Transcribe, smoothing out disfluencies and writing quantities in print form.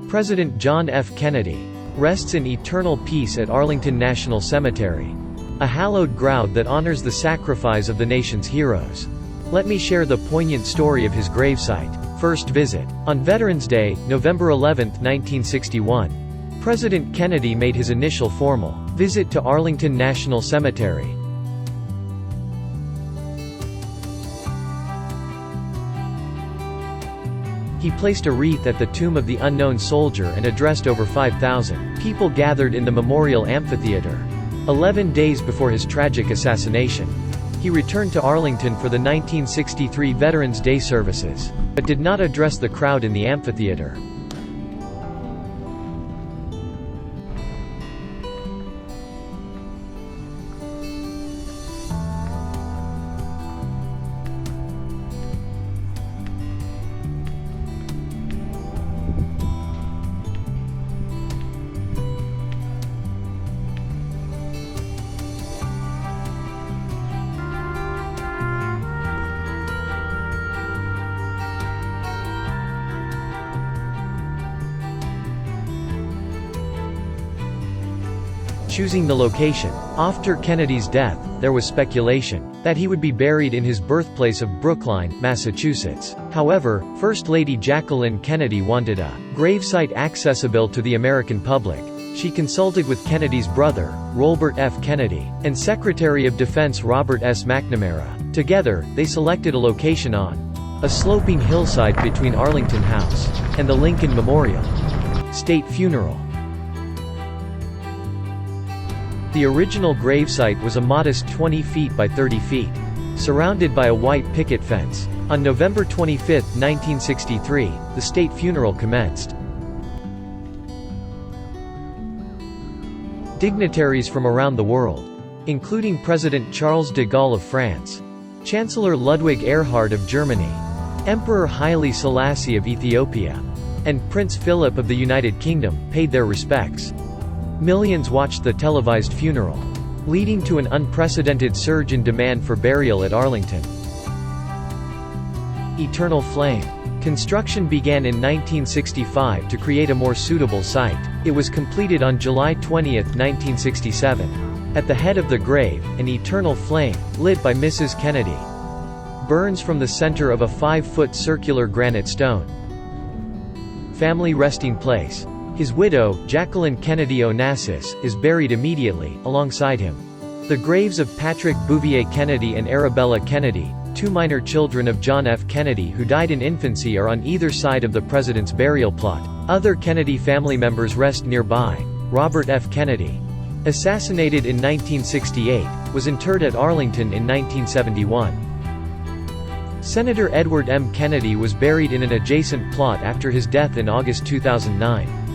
President John F. Kennedy, rests in eternal peace at Arlington National Cemetery, a hallowed ground that honors the sacrifice of the nation's heroes. Let me share the poignant story of his gravesite. First visit. On Veterans Day, November 11, 1961, President Kennedy made his initial formal visit to Arlington National Cemetery. He placed a wreath at the tomb of the unknown soldier and addressed over 5,000 people gathered in the Memorial Amphitheater. 11 days before his tragic assassination, he returned to Arlington for the 1963 Veterans Day services, but did not address the crowd in the amphitheater. Choosing the location. After Kennedy's death, there was speculation that he would be buried in his birthplace of Brookline, Massachusetts. However, First Lady Jacqueline Kennedy wanted a gravesite accessible to the American public. She consulted with Kennedy's brother, Robert F. Kennedy, and Secretary of Defense Robert S. McNamara. Together, they selected a location on a sloping hillside between Arlington House and the Lincoln Memorial State Funeral. The original gravesite was a modest 20 feet by 30 feet, surrounded by a white picket fence. On November 25, 1963, the state funeral commenced. Dignitaries from around the world, including President Charles de Gaulle of France, Chancellor Ludwig Erhard of Germany, Emperor Haile Selassie of Ethiopia, and Prince Philip of the United Kingdom, paid their respects. Millions watched the televised funeral, leading to an unprecedented surge in demand for burial at Arlington. Eternal Flame. Construction began in 1965 to create a more suitable site. It was completed on July 20, 1967. At the head of the grave, an eternal flame, lit by Mrs. Kennedy, burns from the center of a 5-foot circular granite stone. Family resting place. His widow, Jacqueline Kennedy Onassis, is buried immediately, alongside him. The graves of Patrick Bouvier Kennedy and Arabella Kennedy, 2 minor children of John F. Kennedy who died in infancy, are on either side of the president's burial plot. Other Kennedy family members rest nearby. Robert F. Kennedy, assassinated in 1968, was interred at Arlington in 1971. Senator Edward M. Kennedy was buried in an adjacent plot after his death in August 2009.